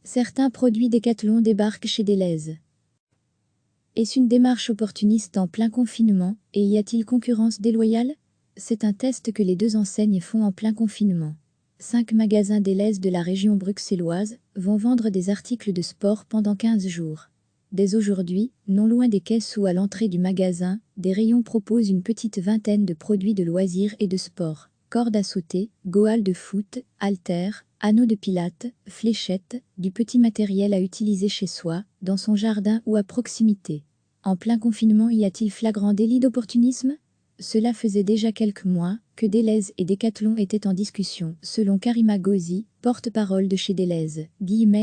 Certains produits Decathlon débarquent chez Delhaize. Est-ce une démarche opportuniste en plein confinement, et y a-t-il concurrence déloyale? C'est un test que les deux enseignes font en plein confinement. 5 magasins Delhaize de la région bruxelloise vont vendre des articles de sport pendant 15 jours. Dès aujourd'hui, non loin des caisses ou à l'entrée du magasin, des rayons proposent une petite vingtaine de produits de loisirs et de sport. Cordes à sauter, goal de foot, haltères, anneaux de pilates, fléchettes, du petit matériel à utiliser chez soi, dans son jardin ou à proximité. En plein confinement, y a-t-il flagrant délit d'opportunisme? Cela faisait déjà quelques mois que Delhaize et Decathlon étaient en discussion. Selon Karima Gauzy, porte-parole de chez Delhaize,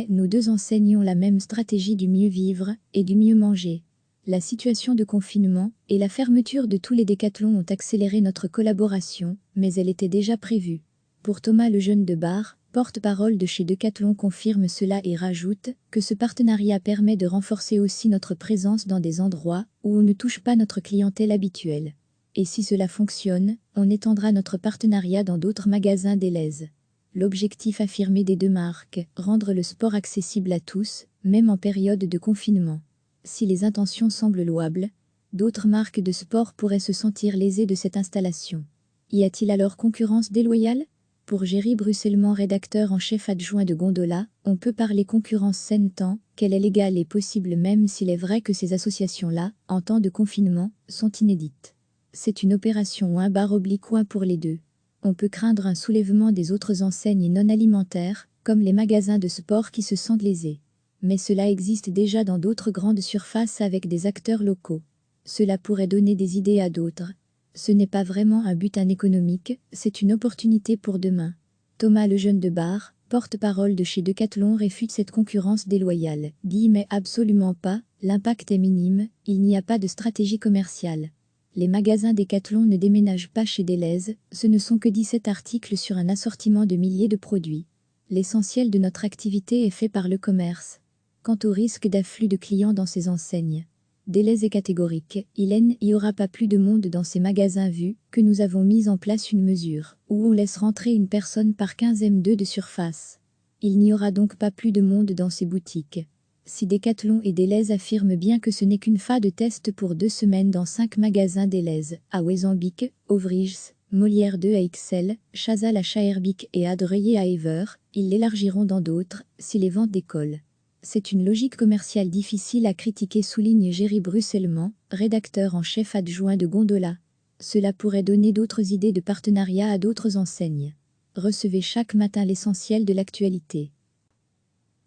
nos deux enseignes ont la même stratégie du mieux vivre et du mieux manger. La situation de confinement et la fermeture de tous les Decathlon ont accéléré notre collaboration, mais elle était déjà prévue. Pour Thomas Lejeune de Bar, porte-parole de chez Decathlon, confirme cela et rajoute que ce partenariat permet de renforcer aussi notre présence dans des endroits où on ne touche pas notre clientèle habituelle. Et si cela fonctionne, on étendra notre partenariat dans d'autres magasins Delhaize. L'objectif affirmé des deux marques, rendre le sport accessible à tous, même en période de confinement. Si les intentions semblent louables, d'autres marques de sport pourraient se sentir lésées de cette installation. Y a-t-il alors concurrence déloyale? Pour Géry Bruxellement, rédacteur en chef adjoint de Gondola, on peut parler concurrence saine tant qu'elle est légale et possible, même s'il est vrai que ces associations-là, en temps de confinement, sont inédites. C'est une opération /1 pour les deux. On peut craindre un soulèvement des autres enseignes non alimentaires, comme les magasins de sport qui se sentent lésés. Mais cela existe déjà dans d'autres grandes surfaces avec des acteurs locaux. Cela pourrait donner des idées à d'autres. Ce n'est pas vraiment un but économique, c'est une opportunité pour demain. Thomas Lejeune de Bar, porte-parole de chez Decathlon, réfute cette concurrence déloyale. Mais absolument pas, l'impact est minime, il n'y a pas de stratégie commerciale. Les magasins Decathlon ne déménagent pas chez Delhaize, ce ne sont que 17 articles sur un assortiment de milliers de produits. L'essentiel de notre activité est fait par le commerce. Quant au risque d'afflux de clients dans ces enseignes, Delhaize est catégorique, il n'y aura pas plus de monde dans ces magasins vu que nous avons mis en place une mesure où on laisse rentrer une personne par 15 m² de surface. Il n'y aura donc pas plus de monde dans ces boutiques. Si Decathlon et Delhaize affirment bien que ce n'est qu'une phase de test pour 2 semaines dans 5 magasins Delhaize, à Wezembic, Ovriges, Molière 2 à XL, Chazal à Schaerbeek et Adreuillet à Ever, ils l'élargiront dans d'autres, si les ventes décollent. C'est une logique commerciale difficile à critiquer, souligne Géry Bruxellement, rédacteur en chef adjoint de Gondola. Cela pourrait donner d'autres idées de partenariat à d'autres enseignes. Recevez chaque matin l'essentiel de l'actualité.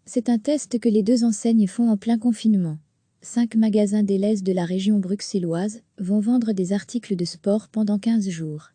C'est un test que les deux enseignes font en plein confinement. 5 magasins Delhaize de la région bruxelloise vont vendre des articles de sport pendant 15 jours.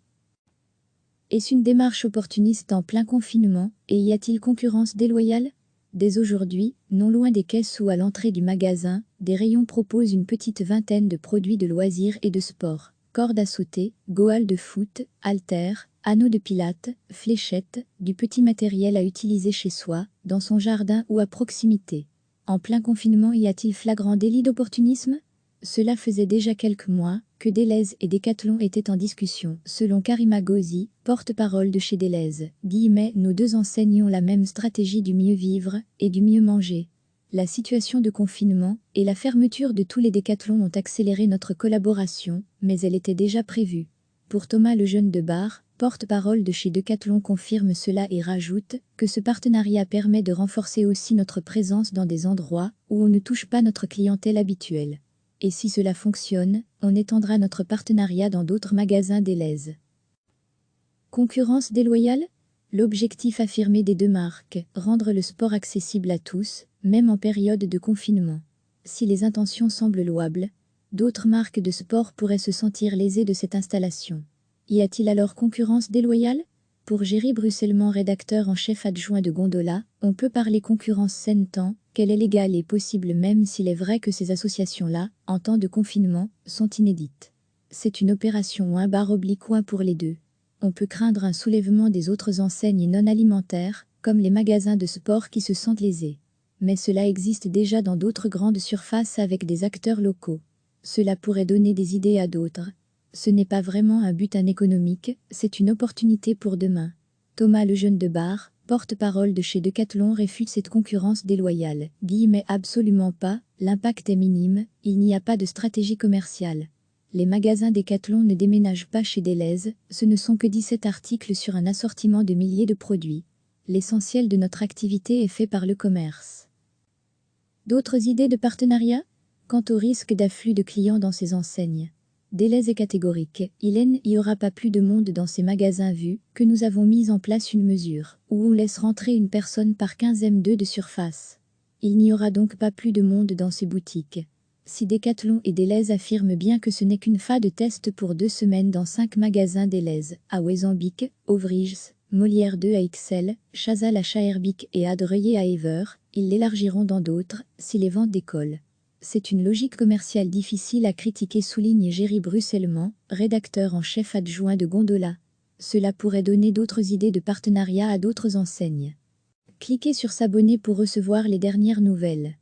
Est-ce une démarche opportuniste en plein confinement, et y a-t-il concurrence déloyale? Dès aujourd'hui, non loin des caisses ou à l'entrée du magasin, des rayons proposent une petite vingtaine de produits de loisirs et de sport. Cordes à sauter, goal de foot, haltères, anneaux de pilates, fléchettes, du petit matériel à utiliser chez soi, dans son jardin ou à proximité. En plein confinement, y a-t-il flagrant délit d'opportunisme? Cela faisait déjà quelques mois que Delhaize et Decathlon étaient en discussion. Selon Karima Gauzy, porte-parole de chez Delhaize, nos deux enseignes ont la même stratégie du mieux vivre et du mieux manger. La situation de confinement et la fermeture de tous les Decathlon ont accéléré notre collaboration, mais elle était déjà prévue. Pour Thomas Lejeune de Bar, porte-parole de chez Decathlon, confirme cela et rajoute que ce partenariat permet de renforcer aussi notre présence dans des endroits où on ne touche pas notre clientèle habituelle. Et si cela fonctionne, on étendra notre partenariat dans d'autres magasins Delhaize. Concurrence déloyale? L'objectif affirmé des deux marques, rendre le sport accessible à tous, même en période de confinement. Si les intentions semblent louables, d'autres marques de sport pourraient se sentir lésées de cette installation. Y a-t-il alors concurrence déloyale? Pour Géry Bruxellement, rédacteur en chef adjoint de Gondola, on peut parler concurrence saine tant qu'elle est légale et possible, même s'il est vrai que ces associations-là, en temps de confinement, sont inédites. C'est une opération /1 pour les deux. On peut craindre un soulèvement des autres enseignes non alimentaires, comme les magasins de sport qui se sentent lésés. Mais cela existe déjà dans d'autres grandes surfaces avec des acteurs locaux. Cela pourrait donner des idées à d'autres. Ce n'est pas vraiment un but économique, c'est une opportunité pour demain. Thomas Lejeune de Bar, porte-parole de chez Decathlon réfute cette concurrence déloyale. Mais absolument pas, l'impact est minime, il n'y a pas de stratégie commerciale. Les magasins Decathlon ne déménagent pas chez Delhaize, ce ne sont que 17 articles sur un assortiment de milliers de produits. L'essentiel de notre activité est fait par le commerce. D'autres idées de partenariat? Quant au risque d'afflux de clients dans ces enseignes, Delhaize est catégorique. Il n'y aura pas plus de monde dans ces magasins vu que nous avons mis en place une mesure où on laisse rentrer une personne par 15 m² de surface. Il n'y aura donc pas plus de monde dans ces boutiques. Si Decathlon et Delhaize affirment bien que ce n'est qu'une phase de test pour 2 semaines dans 5 magasins Delhaize, à Wezembic, Ovriges, Molière 2 à XL, Chazal à Schaerbeek et Adreuillet à Ever, ils l'élargiront dans d'autres, si les ventes décollent. C'est une logique commerciale difficile à critiquer, souligne Géry Bruxellement, rédacteur en chef adjoint de Gondola. Cela pourrait donner d'autres idées de partenariat à d'autres enseignes. Cliquez sur s'abonner pour recevoir les dernières nouvelles.